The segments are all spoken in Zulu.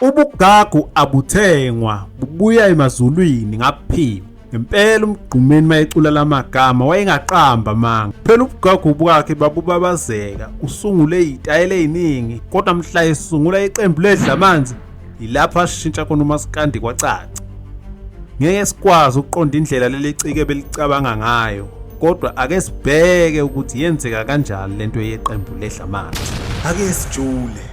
Ubugagu abuthengwa bubuya emazulwini ngaphiwa. Ngempela uMgqumeni mayecula lamagama wayengaqamba manga. Phela ubugagu bwakhe babubabazeka, usungule izitayela eziningi, kodwa mhla esungula iqembu leDlamanzi ilapha ashintsha khona uMaskandi kwacaca. Ngeke sikwazi ukuqonda indlela lelicike belicabanga ngayo, kodwa ake sibheke ukuthi yenzeka kanjani lento yeqembu leDlamanzi. Ake sijule.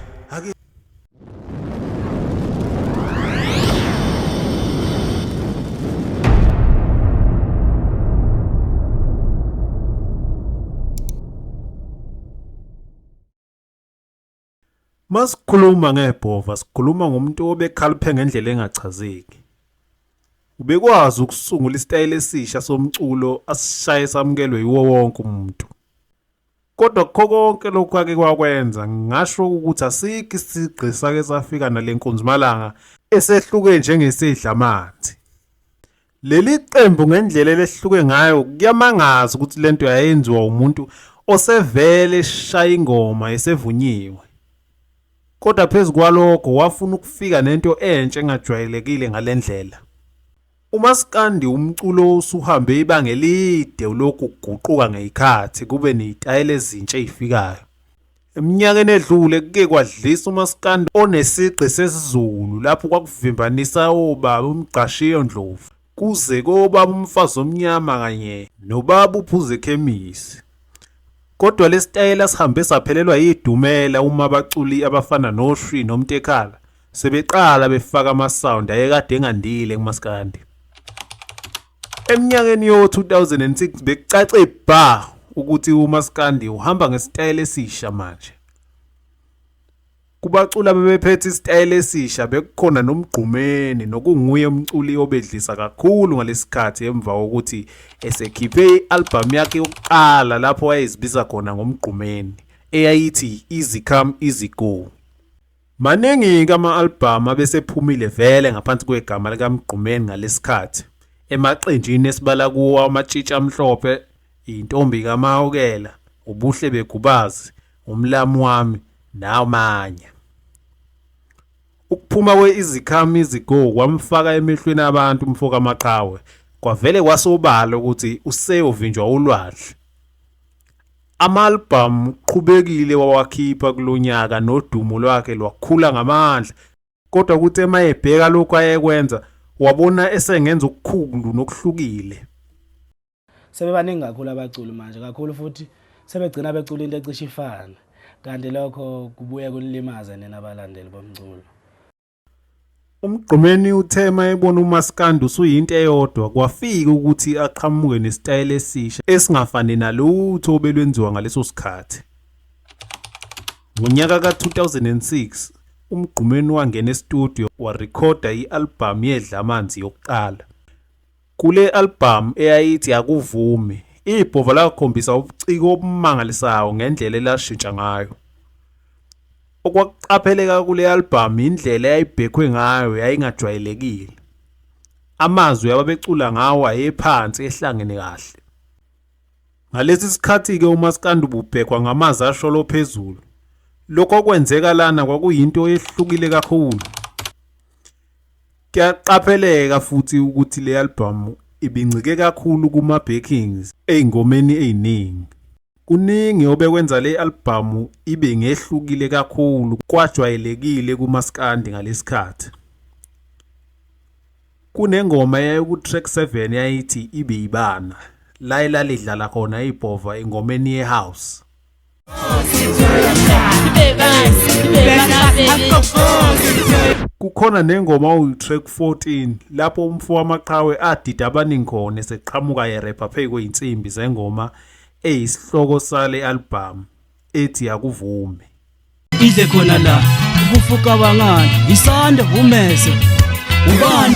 Masikhuluma ngebhova sikhuluma ngomuntu obekhaliphe ngendlela engachazeki. Ubekwazi ukusungula isitayile esisha somculo asishaye samukelwe yiwo wonke umuntu. Kodwa kukho konke lokhu ake kwakwenza ngasho ukuthi asikho isigqi sake safika nalenkunzimalanga esehluke njengesidlamanzi. Leli qembu ngendlela elehluke ngayo kuyamangaza ukuthi lento yayenziwa umuntu osevele eshaya ingoma esevunyiwe. Kodwa phezu kwalokho wafuna ukufika nento entsha engajwayelekile ngalendlela. uMaskandi umculo usuhambe ibanga elide ulokhu uguquka ngezikhathi kube nezitayile ezintsha ezifikayo. Eminyakeni edlule kuke kwadlisa uMaskandi onesigqi sesiZulu lapho kwakuvimbanisa obaba uMgqashiyo Ndlovu kuze kobaba umfazi omnyama kanye nobaba uphuze ekhemisi. Kodwa lesitayela sihambe saphelelwa yidumela uma abaculi abafana noShwi noMtekhala sebeqala befaka ama-sound ayekade engandile kuMaskandi. Eminyakeni yo-2006 bekucace bha ukuthi uMaskandi uhamba ngesitayela esisha manje. Kubacula bebephethe isitayela esisha bekukhona noMgqumeni nokunguye umculi obedlisa kakhulu ngalesikhathi emva kokuthi esekhiphe i-album yakhe yokuqala lapho wayezibiza khona ngoMgqumeni eyayithi Easy Come Easy Go. Maningi ama-album abesephumile vele ngaphansi kwegama likaMgqumeni ngalesikhathi. Emaqenjini esibala kuwo amatshitshi amhlophe, intombi kaMahokela, ubuhle begubazi, umlamu wami namanye. Ukuphuma kwe-Easy Come Easy Go kwamfaka emehlweni abantu umfoka amaqhawe. Kwavele kwasobala ukuthi useyovinjwa ulwadle. Ama-album uqhubekile wawakhipha kulonyaka nodumo lwakhe lwakhula ngamandla. Kodwa ukuthi emayebheka lokho ayekwenza wabona esengenza ukukhulu nokuhlukile. Sebebaningi kakhulu abaculi manje kakhulu futhi sebegcina becula into ecishe ifana. Kanti lokho kubuye kunilimaza nina abalandeli bomculo. uMgqumeni uthema ebona uMaskandi usuyinto eyodwa kwafika ukuthi aqhamuke nesitayile esisha esingafani nalutho obelwenziwa ngaleso sikhathi. Ngonyaka ka-2006 uMgqumeni wangena estudio warekhoda i-album yeDlamanzi yokuqala. Kule album eyayithi Akuvume ibhova lakhombisa ubuciko obumangalisayo ngendlela elashintsha ngayo. Okwakuqapheleka kule album indlela eyayibhekwe ngayo yayingajwayelekile. Amazwi ababecula ngawo ayephansi ehlangene kahle. Ngalesi sikhathi ke uMaskandi ububhekwa ngamazwi asholo phezulu. Lokho kwenzeka lana kwakuyinto ehlukile kakhulu. Kuyaqapheleka futhi ukuthi le album ibincike kakhulu kuma-backings ey'ngomeni ey'ningi. Kuningi obekwenza le album ibe ngehlukile kakhulu kwajwayelekile kuMaskandi ngalesikhathi. Kunengoma yayoku-track 7 yayithi Ibe Yibana la elalidlala khona ibhova engomeni yehouse. Kukhona nengoma oyi-track 14 lapho umfo amaqhawe adida abaningi khona eseqhamuka yerapha phezu kwey'nsimbi zengoma eyisihloko sale album ethi Akuvume. Ize khona la ukufuka bangani isanda umese ubani.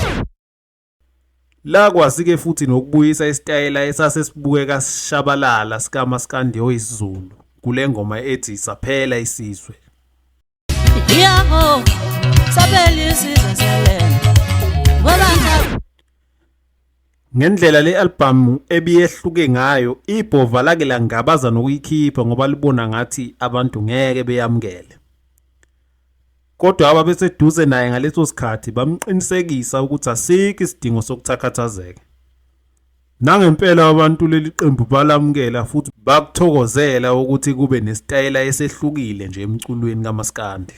La kwasike futhi nokubuyisa isitayela esasesibukeka sishabalala sikaMaskandi oyisiZulu kule ngoma ethi Saphela Isizwe. Yaho saphela isizwe selena. Ngendlela le album ebiyehluke ngayo ibhova lake langabaza nokuyikhipha ngoba libona ngathi abantu ngeke beyamukele. kodwa ababeseduze naye ngaleso sikhathi bamqinisekisa ukuthi asikho isidingo sokuthakhathazeka. Nangempela abantu leli qembu balamukela futhi bakuthokozela ukuthi kube nesitayela esehlukile nje emculweni kaMaskandi.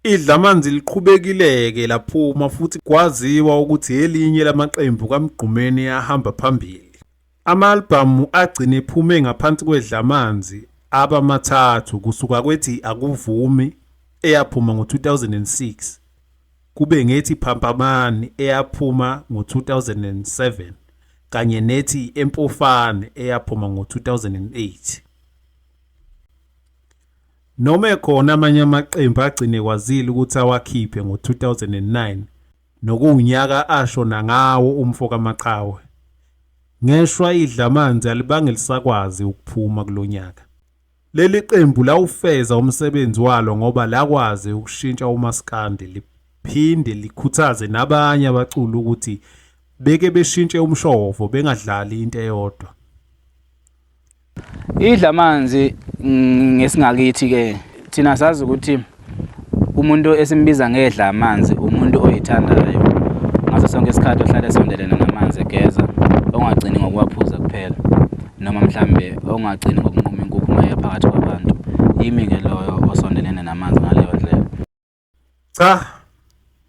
iDlamanzi liqhubekile-ke laphuma futhi kwaziwa ukuthi elinye lamaqembu kaMgqumeni ahamba phambili. Ama-albhamu agcine ephume ngaphansi kweDlamanzi abamathathu kusuka kwethi Akuvumi eyaphuma ngo-2006 kube ngethi Phampamani eyaphuma ngo-2007 kanye nethi Empofane eyaphuma ngo-2008. Noma ekhona amanye amaqembu agcine kwazile ukuthi awakhiphe ngo-2009 nokuwunyaka ashona ngawo umfo kaMaqhawe. Ngeshwa iDlamanzi alibange lisakwazi ukuphuma kulonyaka. Leli qembu lawufeza umsebenzi walo ngoba lakwazi ukushintsha uMaskandi liphinde likhuthaze nabanye abaculi ukuthi beke beshintshe umshovo bengadlali into eyodwa. iDlamanzi ngesingakithi ke thina sazi ukuthi umuntu esimbiza ngeDlamanzi umuntu oyithandayo ngaso sonke isikhathi ohlala esondelene namanzi egeza ongagcini ngokuwaphuza kuphela noma mhlambe ongagcini ngokunquma inkukhu maye phakathi kwabantu. Yimi ke loyo osondelene namanzi ngaleyo ndlela. Cha,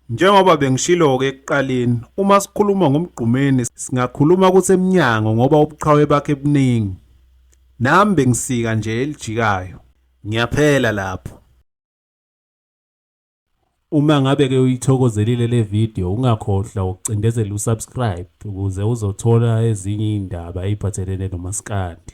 njengoba bengishilo-ke ekuqaleni, uma sikhuluma ngomgqumeni singakhuluma kusemnyango ngoba ubuqhawe bakhe buningi. Nami bengisika nje elijikayo. Ngiyaphela lapho. Uma ngabe ke uyithokozelile le video ungakhohlwa ukucindezela usubscribe ukuze uzothola ezinye indaba eziphathelene noMaskandi.